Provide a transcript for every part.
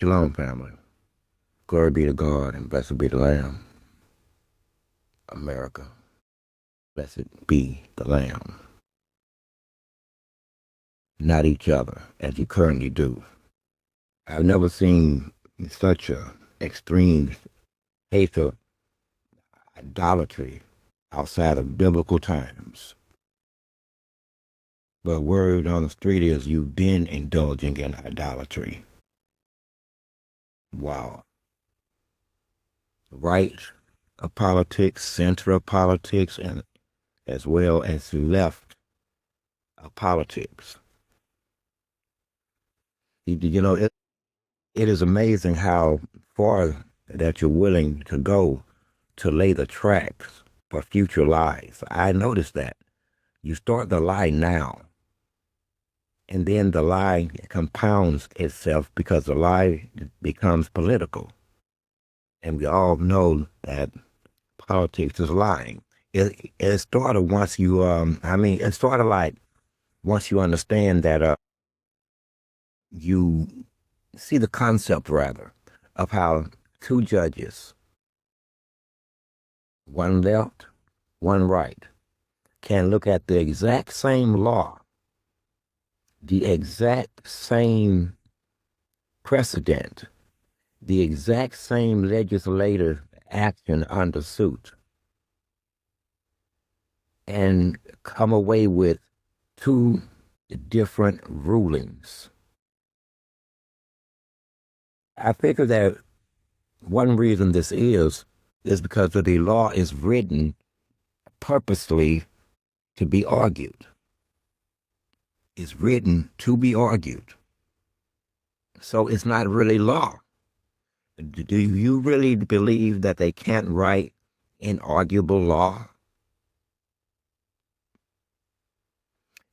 Shalom, family. Glory be to God and blessed be the Lamb. America, blessed be the Lamb. Not each other, as you currently do. I've never seen such a extreme case of idolatry outside of biblical times. But word on the street is you've been indulging in idolatry. Wow. Right of politics, center of politics, and as well as left of politics. It is amazing how far that you're willing to go to lay the tracks for future lies. I noticed that. You start the lie now, and then the lie compounds itself because the lie becomes political. And we all know that politics is lying. It started once you, it started like once you understand that you see the concept, rather, of how two judges, one left, one right, can look at the exact same law, the exact same precedent, the exact same legislative action under suit, and come away with two different rulings. I figure that one reason this is because the law is written purposely to be argued. It's written to be argued. So it's not really law. Do you really believe that they can't write inarguable law?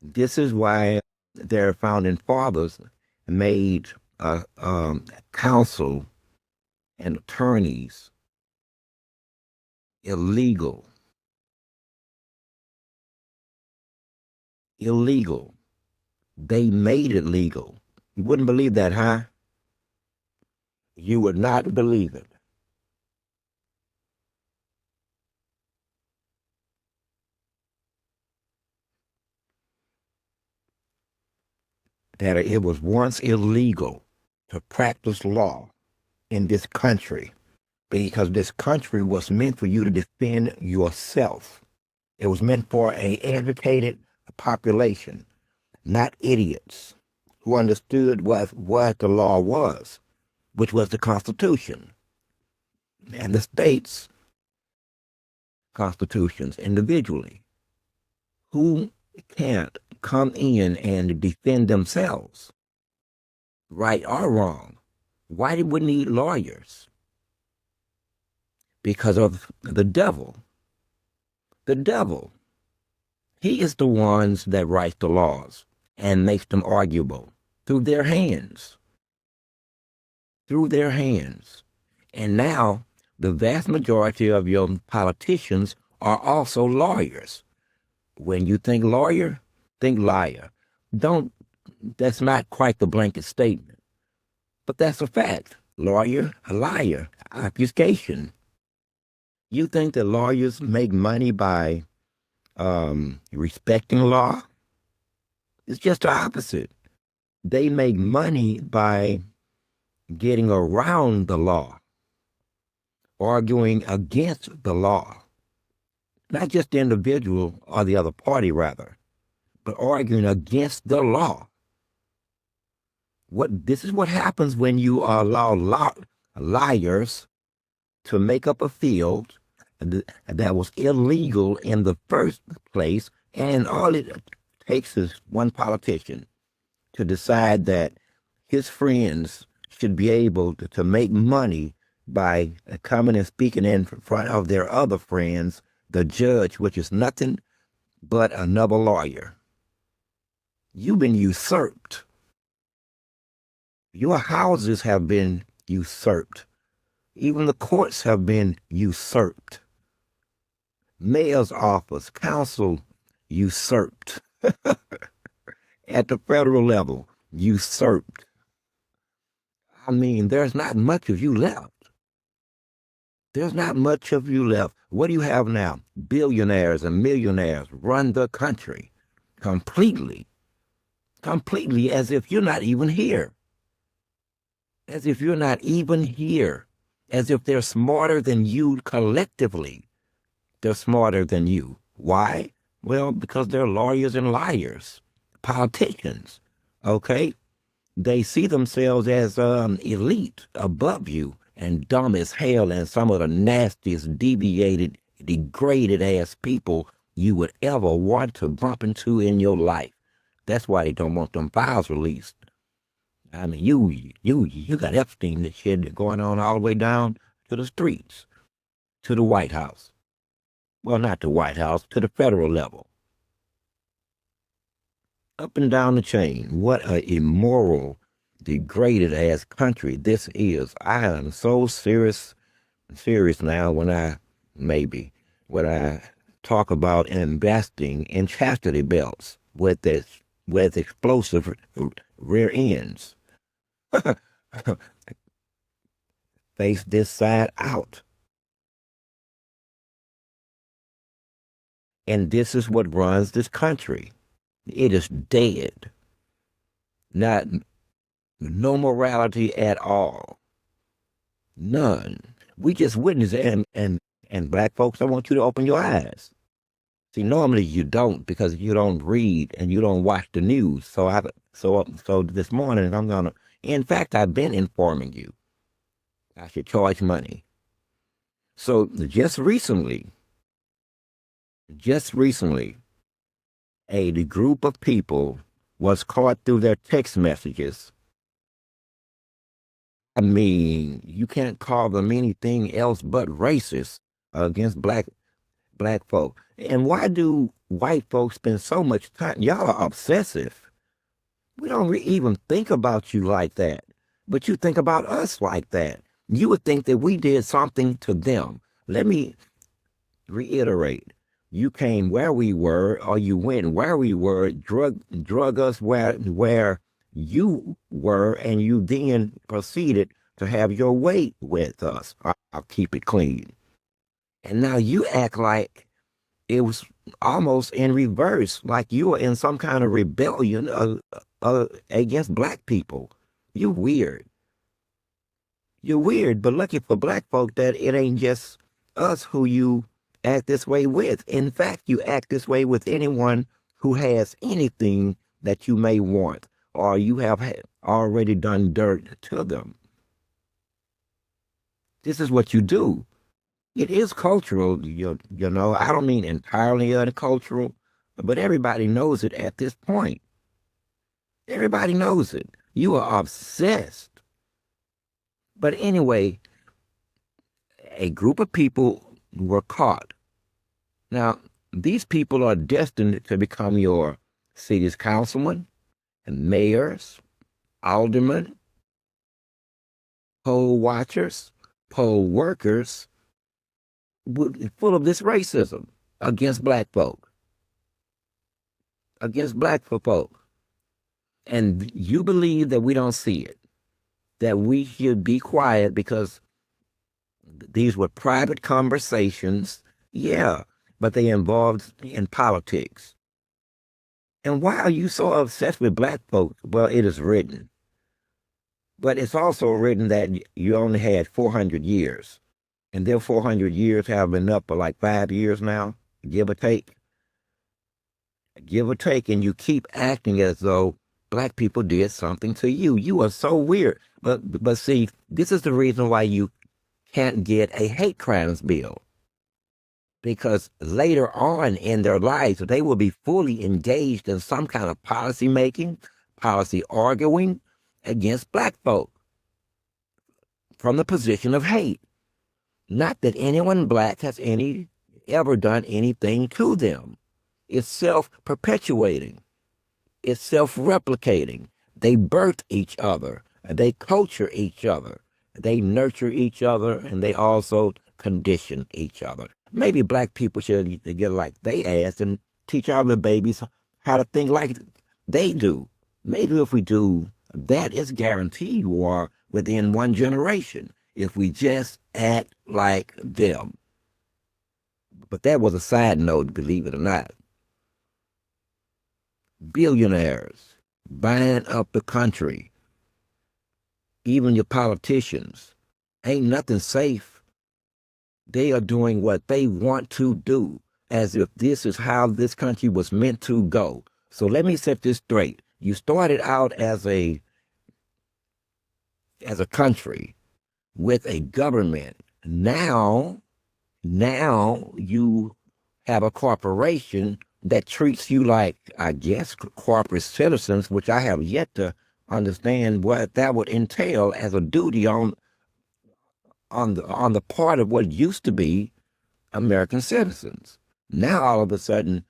This is why their founding fathers made counsel and attorneys illegal. Illegal. They made it legal. You wouldn't believe that, huh? You would not believe it. That it was once illegal to practice law in this country because this country was meant for you to defend yourself. It was meant for an educated population, not idiots who understood what the law was, which was the Constitution and the states' constitutions individually. Who can't come in and defend themselves, right or wrong? Why did we need lawyers? Because of the devil. The devil. He is the ones that writes the laws and makes them arguable through their hands. Through their hands. And now the vast majority of your politicians are also lawyers. When you think lawyer, think liar. That's not quite the blanket statement, but that's a fact. Lawyer, a liar, obfuscation. You think that lawyers make money by respecting law? It's just the opposite. They make money by getting around the law, arguing against the law. Not just the individual or the other party, rather, but arguing against the law. This is what happens when you allow liars to make up a field that was illegal in the first place, and all it takes is one politician to decide that his friends should be able to make money by coming and speaking in front of their other friends, the judge, which is nothing but another lawyer. You've been usurped. Your houses have been usurped. Even the courts have been usurped. Mayor's office, council usurped. At the federal level, usurped. I mean, there's not much of you left. There's not much of you left. What do you have now? Billionaires and millionaires run the country completely, completely, as if you're not even here. As if you're not even here. As if they're smarter than you collectively. They're smarter than you. Why? Well, because they're lawyers and liars, politicians. Okay? They see themselves as elite above you and dumb as hell and some of the nastiest, deviated, degraded ass people you would ever want to bump into in your life. That's why they don't want them files released. I mean, you got Epstein and shit going on all the way down to the streets, to the White House. Well, not the White House, to the federal level. Up and down the chain. What a immoral, degraded ass country this is. I am so serious now when I talk about investing in chastity belts with explosive rear ends. Face this side out. And this is what runs this country. It is dead. No morality at all. None. We just witnessed it. And black folks, I want you to open your eyes. See, normally you don't because you don't read and you don't watch the news. So this morning I'm gonna. In fact, I've been informing you. I should charge money. So just recently, a group of people was caught through their text messages. I mean, you can't call them anything else but racist against black folk. And why do white folks spend so much time? Y'all are obsessive. We don't even think about you like that. But you think about us like that. You would think that we did something to them. Let me reiterate. You came where we were, or you went where we were, drug us where you were, and you then proceeded to have your way with us. I'll keep it clean. And now you act like it was almost in reverse, like you were in some kind of rebellion against black people. You weird. You're weird, but lucky for black folk that it ain't just us who you act this way with. In fact, you act this way with anyone who has anything that you may want or you have already done dirt to them. This is what you do. It is cultural, you know. I don't mean entirely uncultural, but everybody knows it at this point. Everybody knows it. You are obsessed. But anyway, a group of people were caught. Now, these people are destined to become your city's councilmen and mayors, aldermen, poll watchers, poll workers, full of this racism against black folk. Against black folk. And you believe that we don't see it, that we should be quiet because these were private conversations. Yeah, but they involved in politics. And why are you so obsessed with black folks? Well, it is written. But it's also written that you only had 400 years. And their 400 years have been up for like 5 years now, give or take. Give or take, and you keep acting as though black people did something to you. You are so weird. But see, this is the reason why you can't get a hate crimes bill. Because later on in their lives, they will be fully engaged in some kind of policy making, policy arguing against black folk from the position of hate. Not that anyone black has ever done anything to them. It's self-perpetuating. It's self-replicating. They birth each other. They culture each other. They nurture each other, and they also condition each other. Maybe black people should get like they ass and teach our little babies how to think like they do. Maybe if we do that, it's guaranteed war within one generation if we just act like them. But that was a side note, believe it or not. Billionaires buying up the country, even your politicians, ain't nothing safe. They are doing what they want to do, as if this is how this country was meant to go. So let me set this straight. You started out as a country with a government. Now you have a corporation that treats you like, I guess, corporate citizens, which I have yet to understand what that would entail as a duty on the part of what used to be American citizens. Now all of a sudden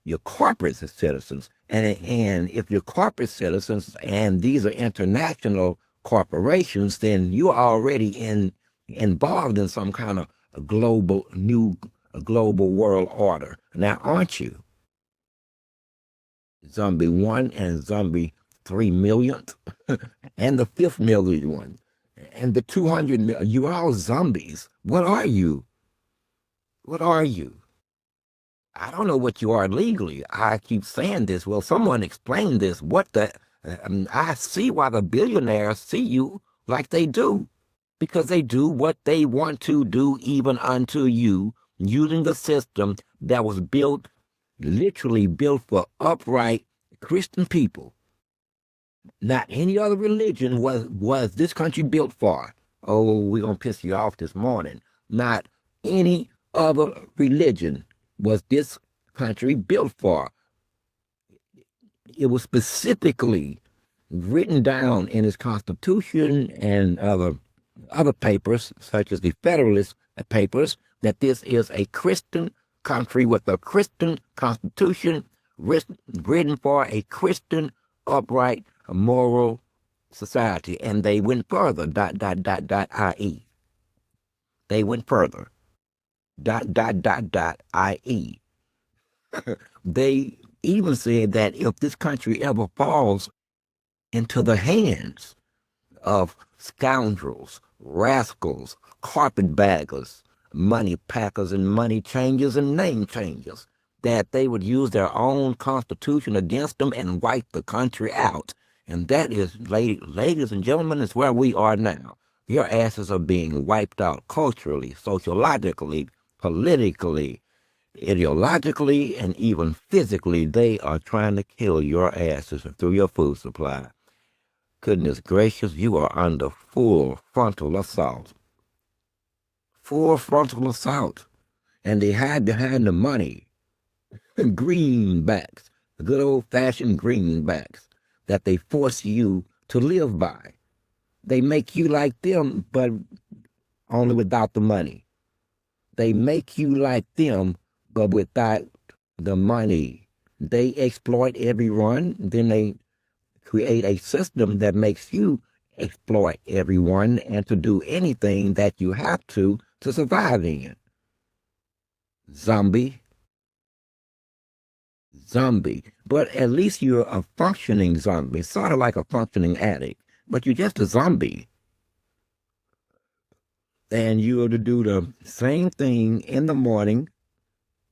you're corporate citizens, and if you're corporate citizens and these are international corporations, then you're already involved in some kind of a global world order. Now, aren't you? Zombie 1 and Zombie 3 millionth, and the 5th million one, and the 200 million. You're all zombies. What are you? What are you? I don't know what you are legally. I keep saying this. Well, someone explain this. What the? I see why the billionaires see you like they do, because they do what they want to do, even unto you, using the system that was built, literally built for upright Christian people. Not any other religion was this country built for. Oh, we're going to piss you off this morning. Not any other religion was this country built for. It was specifically written down in its Constitution and other papers, such as the Federalist Papers, that this is a Christian country with a Christian Constitution written for a Christian, upright, moral society. And they went further, .ie. They went further, .ie. They even said that if this country ever falls into the hands of scoundrels, rascals, carpetbaggers, money packers, and money changers and name changers, that they would use their own constitution against them and wipe the country out. And that is, ladies and gentlemen, is where we are now. Your asses are being wiped out culturally, sociologically, politically, ideologically, and even physically. They are trying to kill your asses through your food supply. Goodness gracious, you are under full frontal assault. Full frontal assault. And they hide behind the money. Greenbacks, the good old-fashioned greenbacks that they force you to live by. They make you like them, but only without the money. They make you like them, but without the money. They exploit everyone, then they create a system that makes you exploit everyone and to do anything that you have to survive in. Zombie. But at least you're a functioning zombie, sort of like a functioning addict, but you're just a zombie. And you are to do the same thing in the morning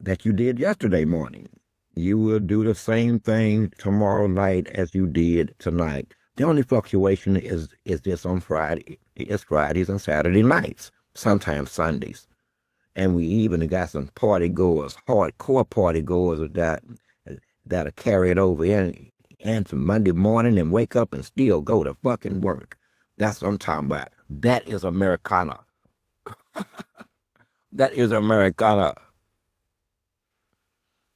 that you did yesterday morning. You will do the same thing tomorrow night as you did tonight. The only fluctuation is this on Friday. It's Fridays and Saturday nights, sometimes Sundays. And we even got some party goers, hardcore party goers that'll carry it over into Monday morning and wake up and still go to fucking work. That's what I'm talking about. That is Americana. That is Americana.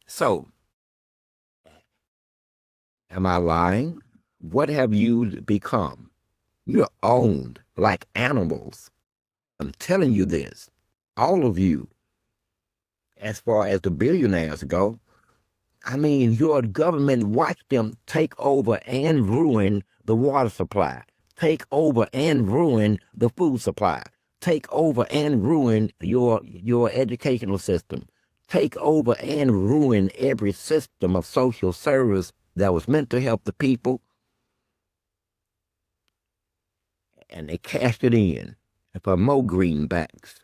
So, am I lying? What have you become? You're owned like animals. I'm telling you this. All of you, as far as the billionaires go. I mean, your government watched them take over and ruin the water supply, take over and ruin the food supply, take over and ruin your educational system, take over and ruin every system of social service that was meant to help the people. and they cashed it in for more greenbacks.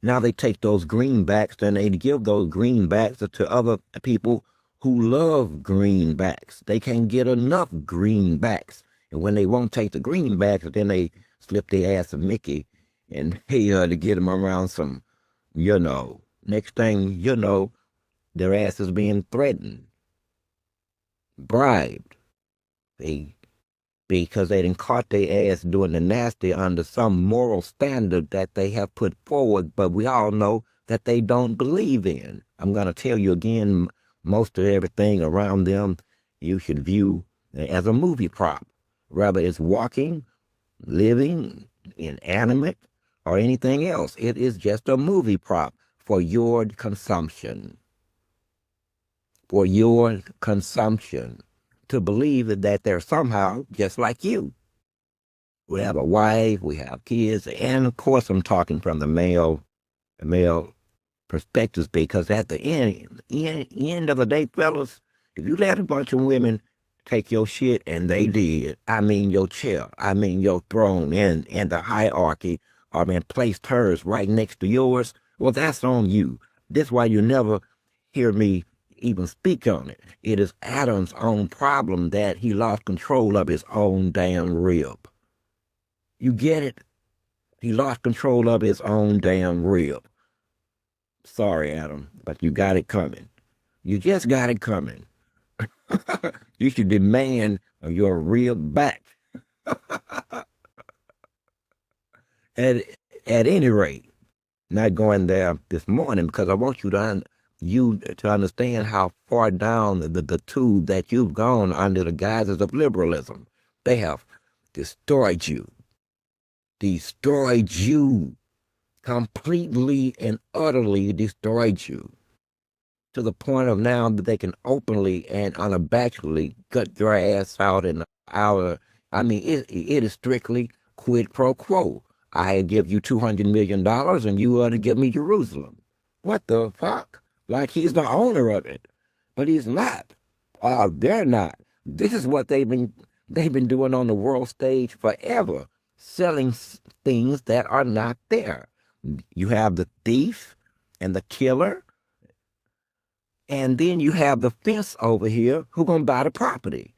Now they take those greenbacks and they give those greenbacks to other people who love greenbacks. They can't get enough greenbacks. And when they won't take the greenbacks, then they slip their ass a Mickey and pay her to get them around some, next thing you know, their ass is being threatened, bribed. Because they done caught their ass doing the nasty under some moral standard that they have put forward, but we all know that they don't believe in. I'm going to tell you again, most of everything around them you should view as a movie prop. Whether it's walking, living, inanimate, or anything else, it is just a movie prop for your consumption. For your consumption. To believe that they're somehow just like you. We have a wife, we have kids, and of course I'm talking from the male perspectives, because at the end of the day, fellas, if you let a bunch of women take your shit, and they did, I mean your chair, I mean your throne and the hierarchy, placed hers right next to yours, well, that's on you. That's why you never hear me even speak on it. It is Adam's own problem that he lost control of his own damn rib. You get it? He lost control of his own damn rib. Sorry, Adam, but you got it coming. You just got it coming. You should demand your rib back. At any rate, not going there this morning, because I want you to understand how far down the tube that you've gone under the guises of liberalism. They have destroyed you. Completely and utterly destroyed you. To the point of now that they can openly and unabashedly gut your ass out in our. It is strictly quid pro quo. I give you $200 million and you ought to give me Jerusalem. What the fuck? Like he's the owner of it, but he's not. They're not. This is what they've been doing on the world stage forever, selling things that are not there. You have the thief and the killer, and then you have the fence over here who gonna buy the property.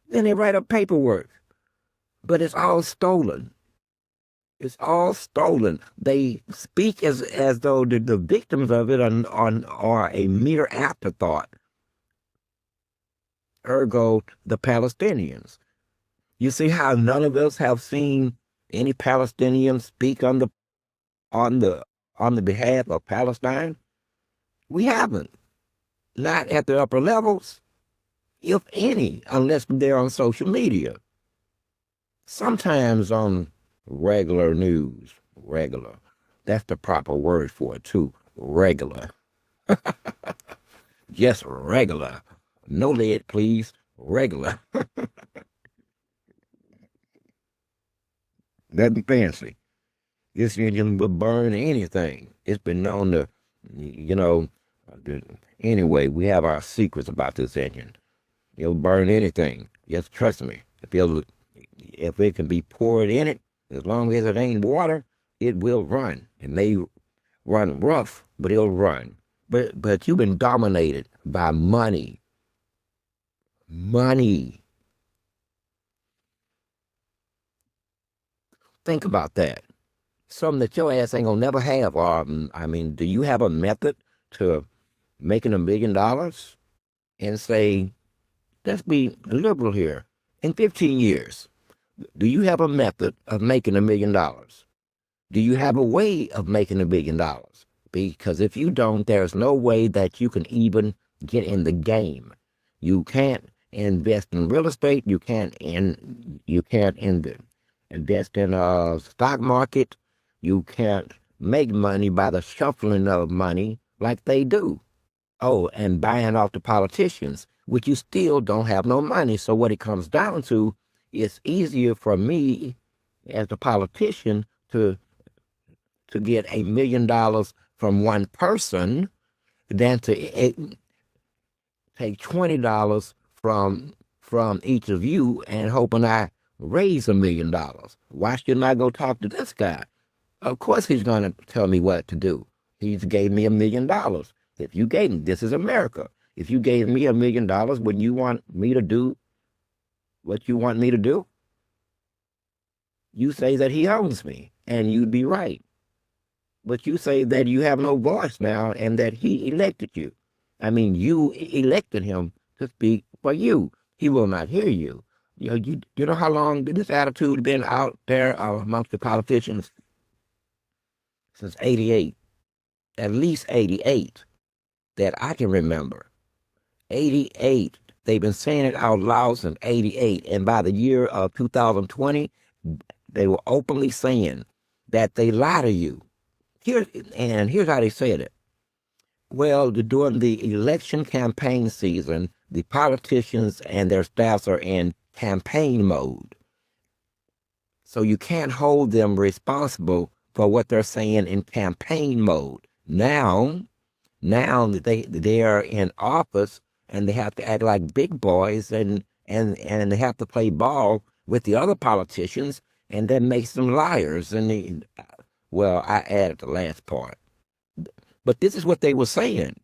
Then they write up paperwork, but it's all stolen. It's all stolen. They speak as though the victims of it are a mere afterthought. Ergo, the Palestinians. You see how none of us have seen any Palestinians speak on the behalf of Palestine? We haven't. Not at the upper levels, if any, unless they're on social media. Sometimes on regular news. Regular. That's the proper word for it, too. Regular. Just regular. No lead, please. Regular. Nothing fancy. This engine will burn anything. It's been known to, anyway, we have our secrets about this engine. It'll burn anything. Just trust me. If it can be poured in it, as long as it ain't water, it will run. It may run rough, but it'll run. But you've been dominated by money. Money. Think about that. Something that your ass ain't gonna never have. Do you have a method to making $1 million? And say, let's be liberal here. In 15 years, do you have a method of making $1 million? Do you have a way of making $1 million? Because if you don't, there's no way that you can even get in the game. You can't invest in real estate. You can't invest in a stock market. You can't make money by the shuffling of money like they do. Oh, and buying off the politicians, which you still don't have no money. So what it comes down to, it's easier for me as a politician to get $1 million from one person than to take $20 from each of you and hoping I raise $1 million. Why shouldn't I go talk to this guy? Of course he's going to tell me what to do. He's gave me $1 million. If you gave me, this is America. If you gave me $1 million, wouldn't you want me to do what you want me to do? You say that he owns me, and you'd be right. But you say that you have no voice now and that he elected you. I mean, you elected him to speak for you. He will not hear you. You know how long this attitude been out there amongst the politicians? Since 88. At least 88 that I can remember. 88. They've been saying it out loud since 88. And by the year of 2020, they were openly saying that they lie to you. Here's how they said it. Well, during the election campaign season, the politicians and their staffs are in campaign mode. So you can't hold them responsible for what they're saying in campaign mode. Now they are in office and they have to act like big boys and they have to play ball with the other politicians, and that makes them liars. And well, I added the last part. But this is what they were saying.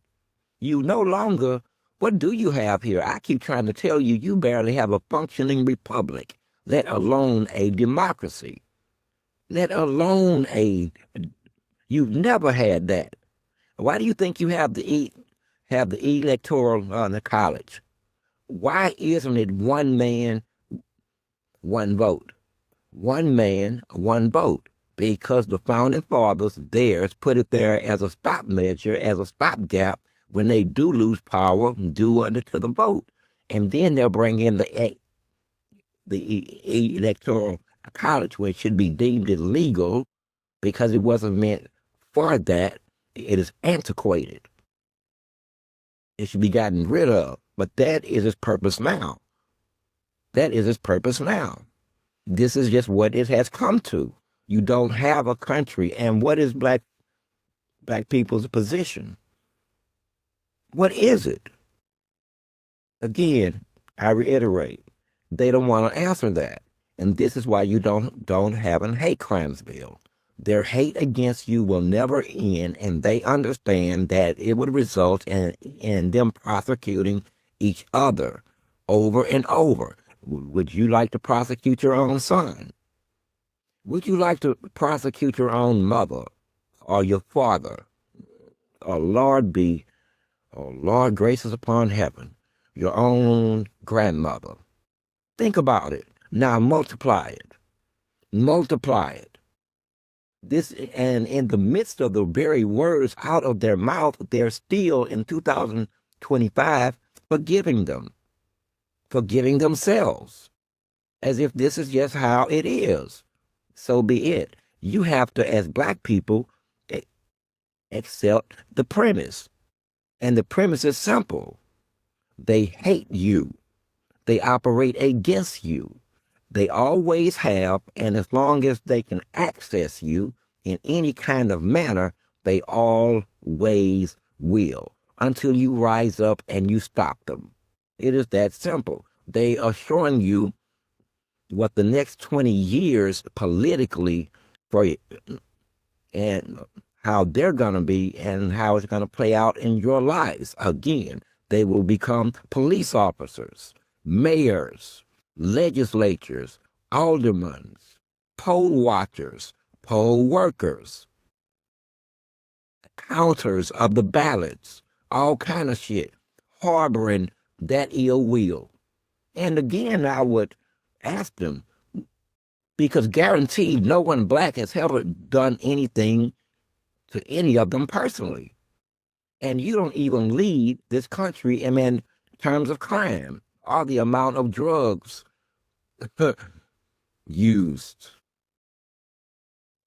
You no longer, what do you have here? I keep trying to tell you, you barely have a functioning republic, let alone a democracy, let alone you've never had that. Why do you think you have the electoral the college? Why isn't it one man, one vote? One man, one vote. Because the founding fathers, theirs, put it there as a stop measure, as a stopgap when they do lose power, do under to the vote. And then they'll bring in the electoral college, where it should be deemed illegal because it wasn't meant for that. It is antiquated. It should be gotten rid of. But that is its purpose now. That is its purpose now. This is just what it has come to. You don't have a country. And what is black people's position? What is it? Again, I reiterate, they don't want to answer that. And this is why you don't have a hate crimes bill. Their hate against you will never end, and they understand that it would result in them prosecuting each other over and over. Would you like to prosecute your own son? Would you like to prosecute your own mother or your father? Or Lord gracious upon heaven, your own grandmother. Think about it. Now multiply it. Multiply it. This, and in the midst of the very words out of their mouth, they're still in 2025 forgiving them, forgiving themselves, as if this is just how it is. So be it. You have to, as black people, accept the premise. And the premise is simple. They hate you. They operate against you. They always have, and as long as they can access you in any kind of manner, they always will, until you rise up and you stop them. It is that simple. They are showing you what the next 20 years politically for you, and how they're going to be and how it's going to play out in your lives. Again, they will become police officers, mayors, legislatures, aldermen, poll watchers, poll workers, counters of the ballots, all kind of shit, harboring that ill will. And again, I would ask them, because guaranteed no one black has ever done anything to any of them personally. And you don't even lead this country in terms of crime or the amount of drugs used,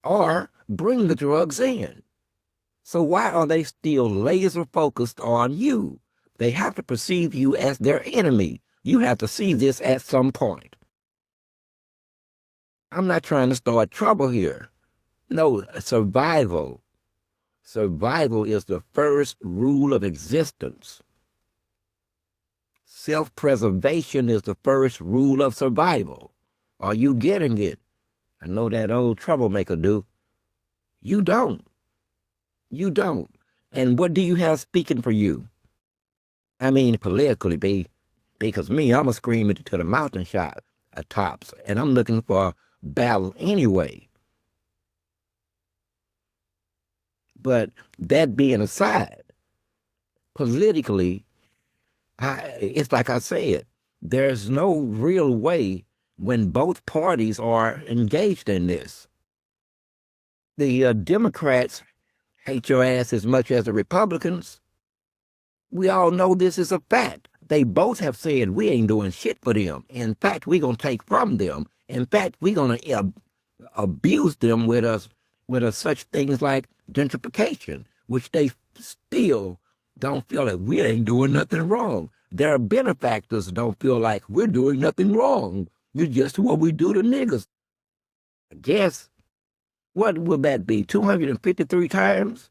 or bring the drugs in. So why are they still laser focused on you? They have to perceive you as their enemy. You have to see this at some point. I'm not trying to start trouble here. No, survival. Survival is the first rule of existence. Self-preservation is the first rule of survival. Are you getting it? I know that old troublemaker do. You don't. You don't. And what do you have speaking for you? I mean, politically, because me, I'm a screaming to the mountain shot tops, and I'm looking for battle anyway. But that being aside, politically, it's like I said, there's no real way when both parties are engaged in this. The Democrats hate your ass as much as the Republicans. We all know this is a fact. They both have said we ain't doing shit for them. In fact, we're going to take from them. In fact, we're going to abuse them with us such things like gentrification, which they still don't feel like we ain't doing nothing wrong. Their benefactors don't feel like we're doing nothing wrong. You're just what we do to niggas. I guess, what would that be, 253 times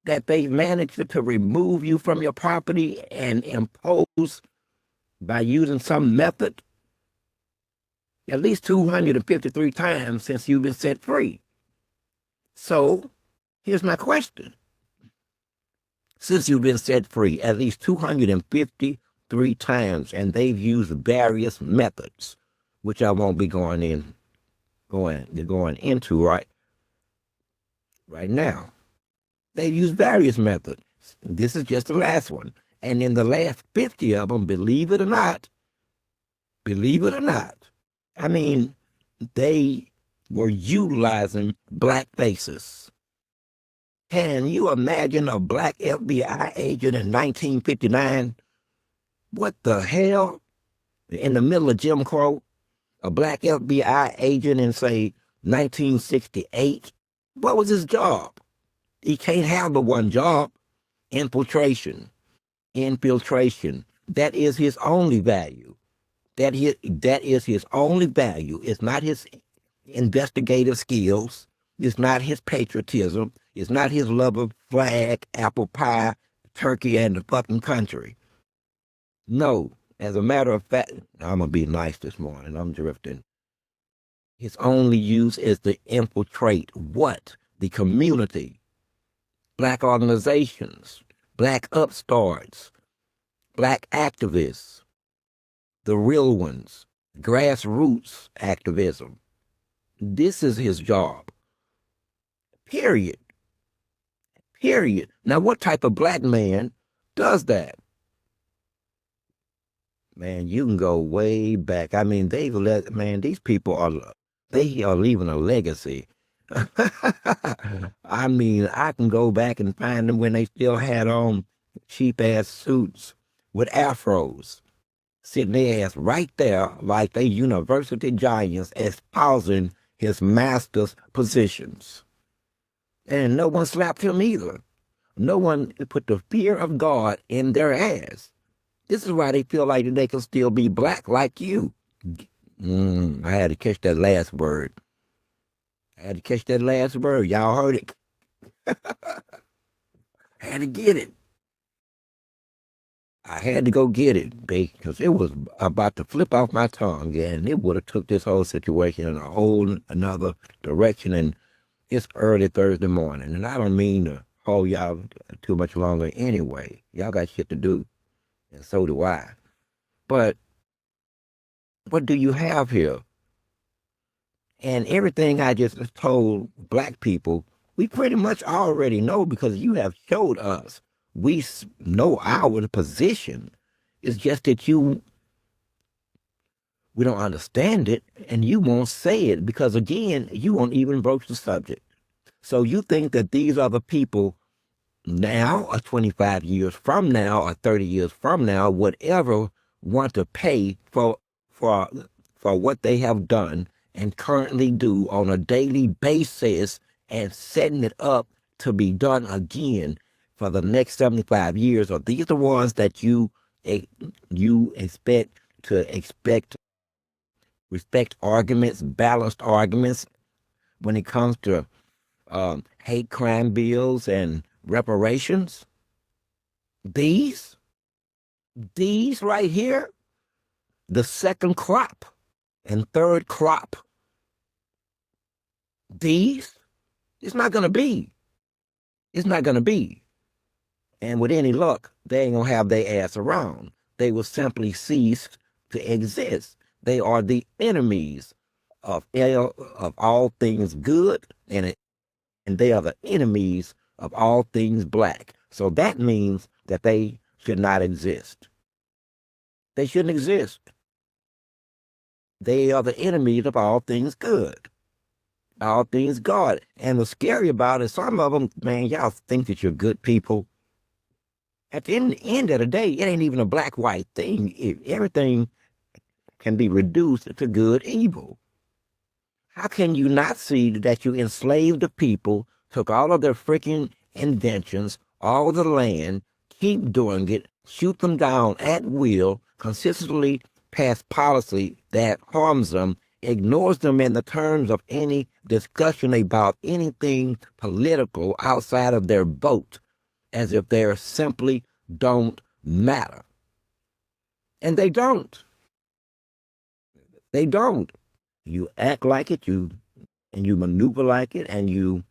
that they managed to remove you from your property and impose by using some method? At least 253 times since you've been set free. So, here's my question. Since you've been set free, at least 253 times, and they've used various methods, which I won't be going into right now. They've used various methods. This is just the last one. And in the last 50 of them, believe it or not, I mean, they were utilizing black faces. Can you imagine a black FBI agent in 1959? What the hell? In the middle of Jim Crow? A black FBI agent in, say, 1968? What was his job? He can't have but one job. Infiltration. That is his only value. That is his only value. It's not his investigative skills. It's not his patriotism. It's not his love of flag, apple pie, turkey, and the fucking country. No, as a matter of fact, I'm going to be nice this morning. I'm drifting. His only use is to infiltrate what? The community. Black organizations, black upstarts, black activists, the real ones, grassroots activism. This is his job. Period. Now, what type of black man does that? Man, you can go way back. I mean, these people they are leaving a legacy. I mean, I can go back and find them when they still had on cheap-ass suits with afros, sitting their ass right there like they university giants espousing his master's positions. And no one slapped him either. No one put the fear of God in their ass. This is why they feel like they can still be black like you. I had to catch that last word. Y'all heard it. I had to get it. I had to go get it, because it was about to flip off my tongue, and it would have took this whole situation in a whole another direction. And it's early Thursday morning, and I don't mean to hold y'all too much longer anyway. Y'all got shit to do, and so do I. But what do you have here? And everything I just told black people, we pretty much already know, because you have showed us. We know our position. It's just that we don't understand it, and you won't say it, because again, you won't even broach the subject. So you think that these other people now, or 25 years from now, or 30 years from now, would ever want to pay for what they have done and currently do on a daily basis, and setting it up to be done again for the next 75 years? Or these the ones that you respect arguments, balanced arguments when it comes to hate crime bills and reparations? These right here, the second crop and third crop. These, it's not going to be. It's not going to be. And with any luck, they ain't going to have their ass around. They will simply cease to exist. They are the enemies of all things good, and they are the enemies of all things black. So that means that they should not exist. They shouldn't exist. They are the enemies of all things good, all things God. And what's scary about it, some of them, man, y'all think that you're good people. At the end of the day, it ain't even a black-white thing. Everything can be reduced to good, evil. How can you not see that you enslaved the people, took all of their freaking inventions, all the land, keep doing it, shoot them down at will, consistently pass policy that harms them, ignores them in the terms of any discussion about anything political outside of their vote, as if they simply don't matter. And they don't. They don't. You act like it, and you maneuver like it, and you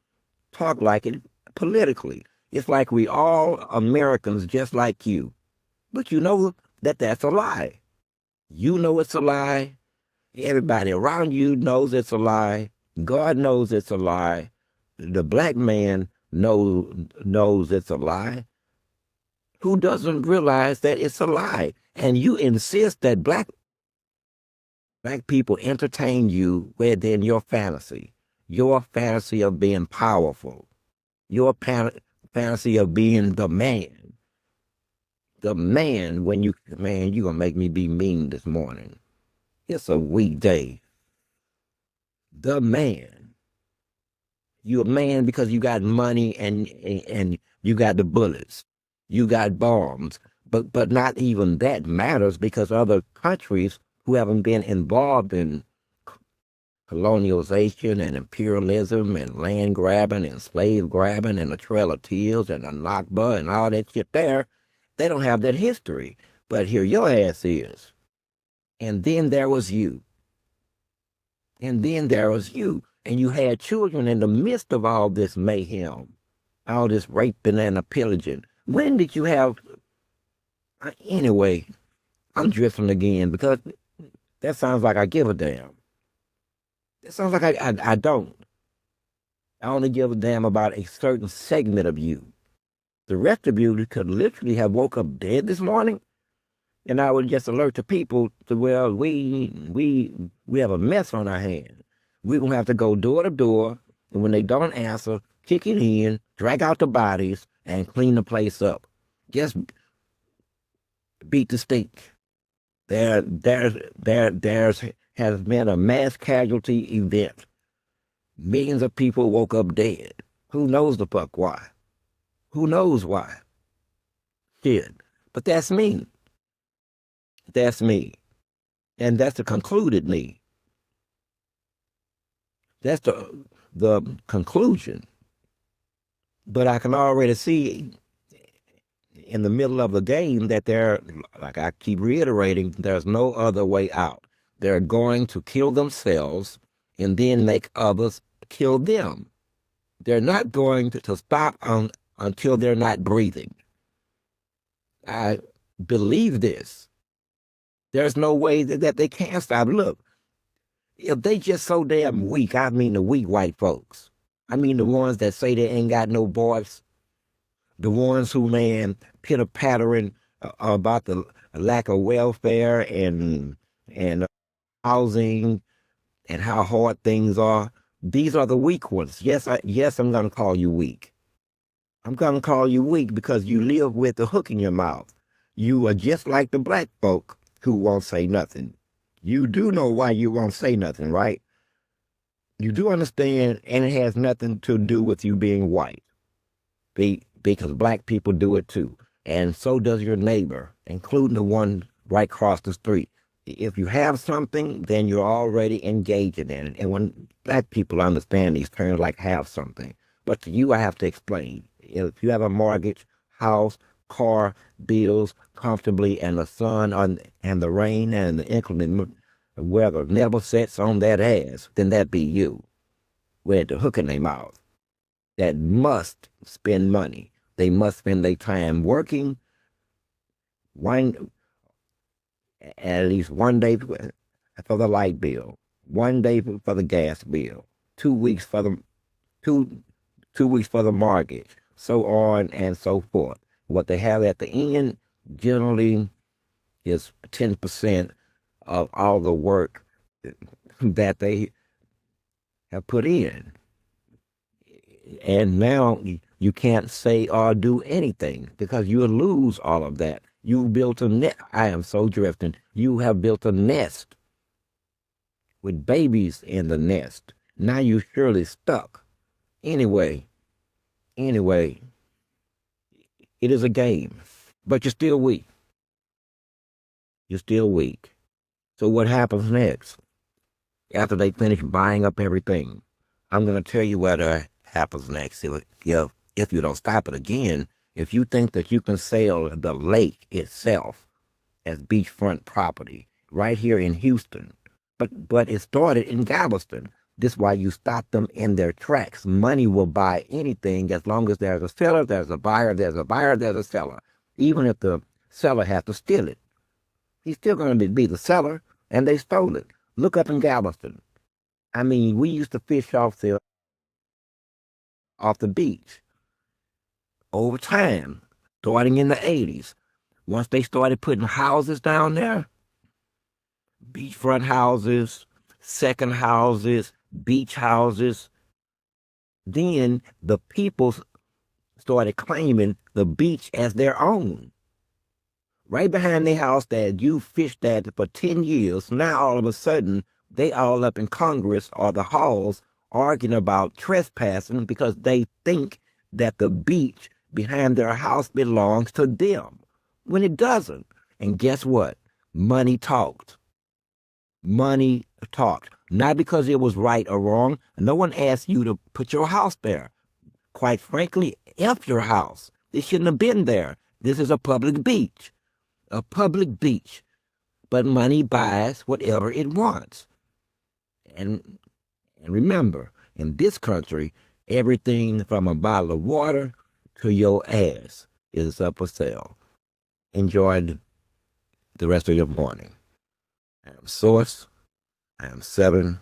talk like it politically. It's like we all Americans just like you. But you know that that's a lie. You know it's a lie. Everybody around you knows it's a lie. God knows it's a lie. The black man knows it's a lie. Who doesn't realize that it's a lie? And you insist that black people entertain you within your fantasy of being powerful, your fantasy of being the man. The man, man, you gonna make me be mean this morning. It's a weekday. The man. You a man because you got money and you got the bullets. You got bombs. But not even that matters, because other countries who haven't been involved in colonialization and imperialism and land grabbing and slave grabbing and the Trail of Tears and the Nakba and all that shit there, they don't have that history. But here your ass is. And then there was you. And then there was you. And you had children in the midst of all this mayhem, all this raping and pillaging. When did you have... Anyway, I'm drifting again because that sounds like I give a damn. It sounds like I don't. I only give a damn about a certain segment of you. The rest of you could literally have woke up dead this morning, and I would just alert the people to, well, we have a mess on our hands. We're going to have to go door to door, and when they don't answer, kick it in, drag out the bodies, and clean the place up. Just beat the stink. There has been a mass casualty event. Millions of people woke up dead. Who knows the fuck why? Who knows why? Shit. But that's me. That's me. And that's the concluded me. That's the conclusion. But I can already see in the middle of the game that like I keep reiterating, there's no other way out. They're going to kill themselves and then make others kill them. They're not going to stop until they're not breathing. I believe this. There's no way that they can't stop. Look, if they just so damn weak, I mean the weak white folks. I mean the ones that say they ain't got no voice. The ones who, man, pitter-pattering about the lack of welfare and housing and how hard things are. These are the weak ones. Yes, I'm going to call you weak. I'm going to call you weak because you live with the hook in your mouth. You are just like the black folk who won't say nothing. You do know why you won't say nothing, right? You do understand, and it has nothing to do with you being white. Because black people do it too. And so does your neighbor, including the one right across the street. If you have something, then you're already engaging in it. And when black people understand these terms like have something, but to you, I have to explain. If you have a mortgage, house, car, bills, comfortably, and the sun and the rain and the inclement weather never sets on that ass, then that be you with the hook in their mouth that must spend money. They must spend their time working one at least 1 day for the light bill, 1 day for the gas bill, 2 weeks for the two 2 weeks for the mortgage, so on and so forth. What they have at the end generally is 10% of all the work that they have put in. And now you can't say or do anything because you'll lose all of that. You built a nest. I am so drifting. You have built a nest with babies in the nest. Now you're surely stuck. Anyway, it is a game, but you're still weak. You're still weak. So what happens next? After they finish buying up everything, I'm going to tell you what happens next. If you don't stop it again, if you think that you can sell the lake itself as beachfront property right here in Houston, but it started in Galveston. This is why you stop them in their tracks. Money will buy anything as long as there's a seller, there's a buyer, there's a seller. Even if the seller has to steal it, he's still going to be the seller, and they stole it. Look up in Galveston. I mean, we used to fish off the beach over time, starting in the 80s. Once they started putting houses down there, beachfront houses, second houses, beach houses, then the people started claiming the beach as their own. Right behind the house that you fished at for 10 years, now all of a sudden, they all up in Congress or the halls arguing about trespassing because they think that the beach behind their house belongs to them, when it doesn't. And guess what? Money talked. Money talked. Not because it was right or wrong. No one asked you to put your house there. Quite frankly, F your house. It shouldn't have been there. This is a public beach. A public beach. But money buys whatever it wants. And remember, in this country, everything from a bottle of water to your ass is up for sale. Enjoy the rest of your morning. I am Source. I am 7-1.